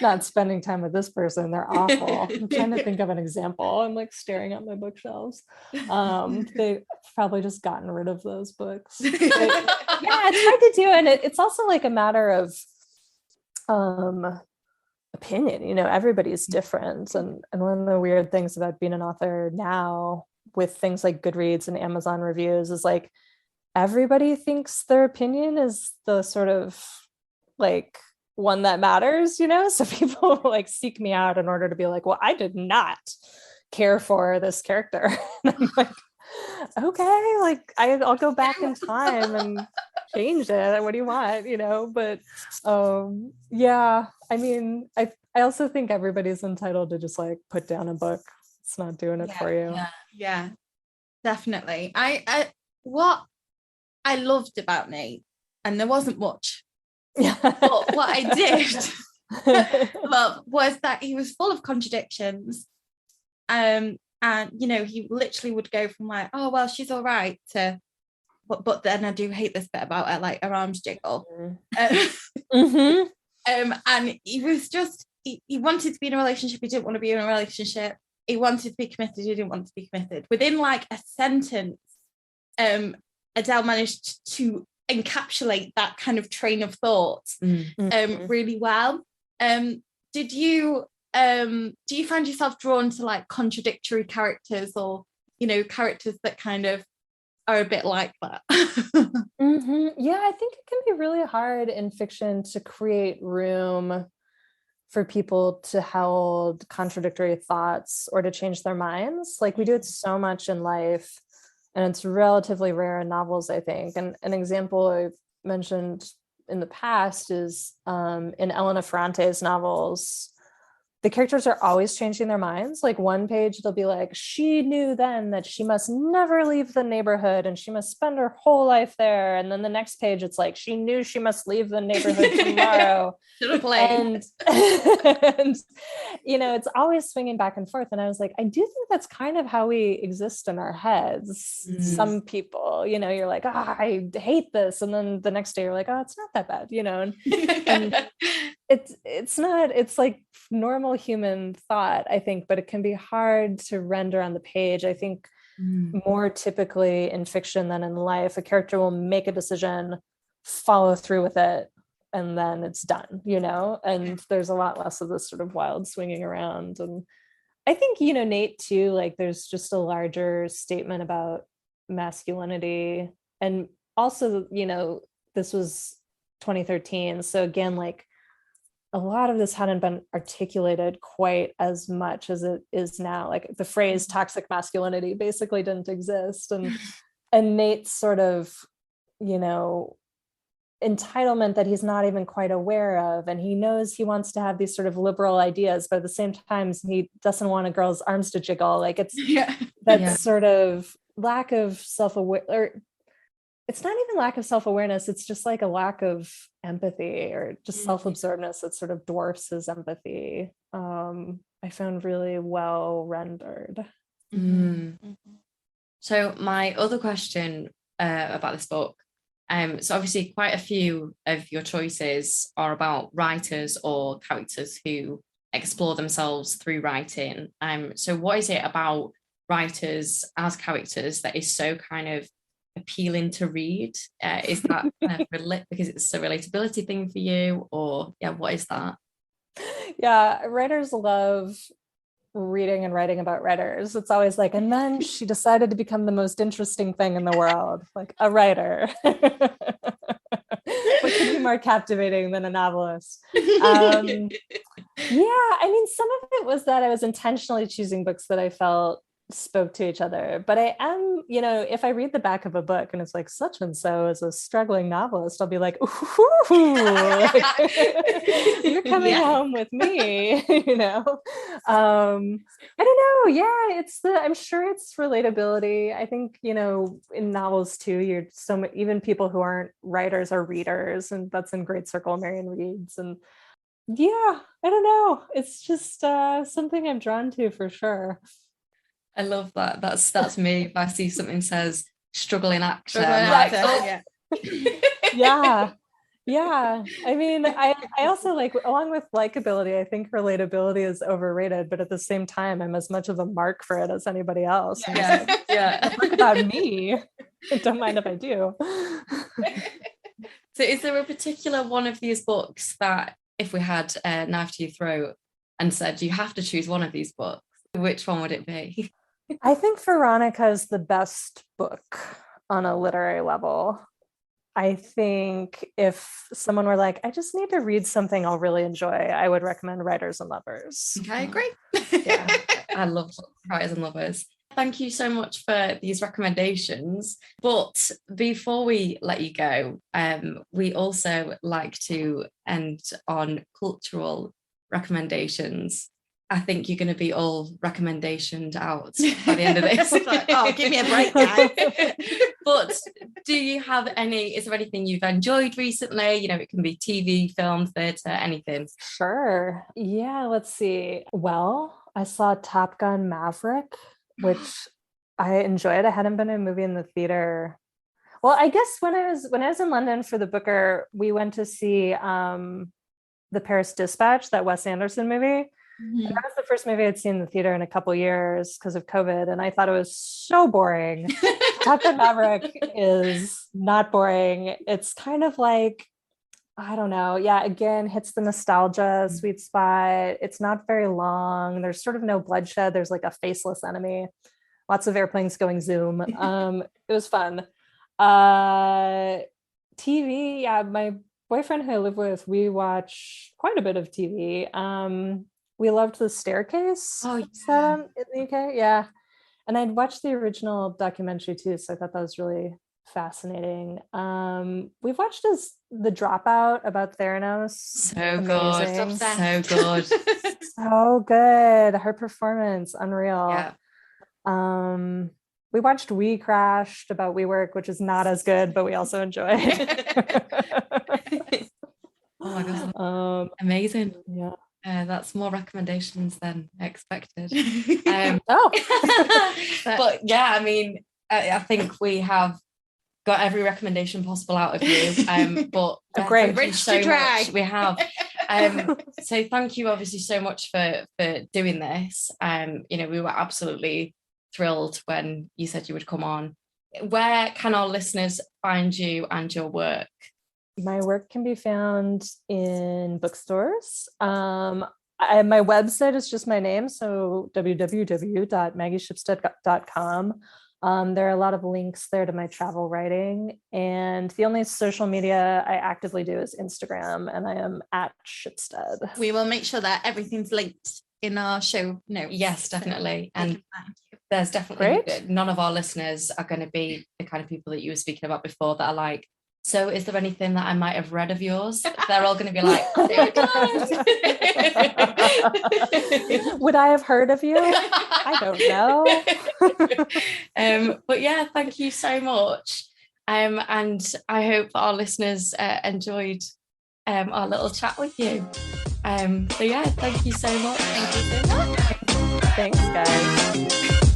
not spending time with this person. They're awful. I'm trying to think of an example. I'm like staring at my bookshelves. They probably just gotten rid of those books. But, yeah, it's hard to do. And it's also like a matter of opinion. Everybody's different, and one of the weird things about being an author now with things like Goodreads and Amazon reviews is like everybody thinks their opinion is the sort of like one that matters, so people like seek me out in order to be like, well, I did not care for this character. And I'm like, okay, like I'll go back in time and change it. What do you want? But yeah, I mean, I also think everybody's entitled to just like put down a book. It's not doing it for you. Yeah, definitely. What I loved about Nate, and there wasn't much, but what I did love was that he was full of contradictions. And he literally would go from like, oh well, she's all right, to but then I do hate this bit about her, like her arms jiggle. And he was just he wanted to be in a relationship, he didn't want to be in a relationship, he wanted to be committed, he didn't want to be committed. Within like a sentence, Adele managed to encapsulate that kind of train of thought really well. Do you find yourself drawn to like contradictory characters, or characters that kind of are a bit like that? Yeah, I think it can be really hard in fiction to create room for people to hold contradictory thoughts or to change their minds. Like, we do it so much in life, and it's relatively rare in novels, I think. And an example I've mentioned in the past is in Elena Ferrante's novels, the characters are always changing their minds. Like, one page they'll be like, she knew then that she must never leave the neighborhood and she must spend her whole life there. And then the next page it's like, she knew she must leave the neighborhood tomorrow. and it's always swinging back and forth. And I was like, I do think that's kind of how we exist in our heads. Some people, you're like, I hate this, and then the next day you're like, oh, it's not that bad, and it's like normal human thought, I think, but it can be hard to render on the page. I think more typically in fiction than in life, a character will make a decision, follow through with it, and then it's done, and there's a lot less of this sort of wild swinging around. And I think, Nate too, like, there's just a larger statement about masculinity. And also, this was 2013. So again, like, a lot of this hadn't been articulated quite as much as it is now. Like, the phrase toxic masculinity basically didn't exist. And Nate's sort of, entitlement that he's not even quite aware of. And he knows he wants to have these sort of liberal ideas, but at the same time, he doesn't want a girl's arms to jiggle. Like, it's that sort of lack of self-aware, or it's not even lack of self-awareness. It's just like a lack of empathy or just self-absorbedness that sort of dwarfs his empathy. I found really well rendered. So my other question about this book, so obviously quite a few of your choices are about writers or characters who explore themselves through writing. So what is it about writers as characters that is so kind of appealing to read? Is that kind of because it's a relatability thing for you, or what is that? Yeah, writers love reading and writing about writers. It's always like, and then she decided to become the most interesting thing in the world, like a writer. What could be more captivating than a novelist? Yeah, I mean, some of it was that I was intentionally choosing books that I felt spoke to each other, but I am, if I read the back of a book and it's like such and so is a struggling novelist, I'll be like, ooh, you're coming home with me. I don't know. Yeah, I'm sure it's relatability. I think in novels too, you're even people who aren't writers are readers, and that's in Great Circle Marion reads. And yeah, I don't know, it's just something I'm drawn to for sure. I love that. That's me. If I see something says struggling actor, yeah. I mean, I also like, along with likability, I think relatability is overrated, but at the same time, I'm as much of a mark for it as anybody else. Yeah. Talk about me. Don't mind if I do. So is there a particular one of these books that if we had a knife to your throat and said you have to choose one of these books, which one would it be? I think Veronica is the best book on a literary level. I think if someone were like, I just need to read something I'll really enjoy, I would recommend Writers and Lovers. I agree. Yeah, I love Writers and Lovers. Thank you so much for these recommendations. But before we let you go, we also like to end on cultural recommendations. I think you're going to be all recommendationed out by the end of this. Give me a break, guys. But is there anything you've enjoyed recently? It can be TV, film, theatre, anything. Sure. Yeah, let's see. Well, I saw Top Gun Maverick, which I enjoyed. I hadn't been to a movie in the theater. Well, I guess when I was in London for the Booker, we went to see The Paris Dispatch, that Wes Anderson movie. And that was the first movie I'd seen in the theater in a couple years because of COVID, and I thought it was so boring. Top Gun Maverick is not boring. It's kind of like, I don't know. Yeah, again, hits the nostalgia sweet spot. It's not very long. There's sort of no bloodshed. There's like a faceless enemy. Lots of airplanes going zoom. It was fun. TV, yeah, my boyfriend who I live with, we watch quite a bit of TV. We loved The Staircase. Oh, yeah. In the UK, yeah. And I'd watched the original documentary too, so I thought that was really fascinating. We've watched The Dropout about Theranos. So good, so good. So good. Her performance, unreal. Yeah. We watched We Crashed about WeWork, which is not as good, but we also enjoyed. Oh my God. Amazing. Yeah. That's more recommendations than expected. But yeah, I mean, I think we have got every recommendation possible out of you. But great, thank you so much. We have. So thank you, obviously, so much for doing this. We were absolutely thrilled when you said you would come on. Where can our listeners find you and your work? My work can be found in bookstores. My website is just my name, so www.maggieshipstead.com. There are a lot of links there to my travel writing, and the only social media I actively do is Instagram, and I am at Shipstead. We will make sure that everything's linked in our show notes. Yes, definitely. And there's definitely none of our listeners are going to be the kind of people that you were speaking about before that are like, so is there anything that I might have read of yours? They're all going to be like, would I have heard of you? I don't know. But yeah, thank you so much. And I hope our listeners enjoyed our little chat with you. So yeah, thank you so much. Thank you so much. Thanks, guys.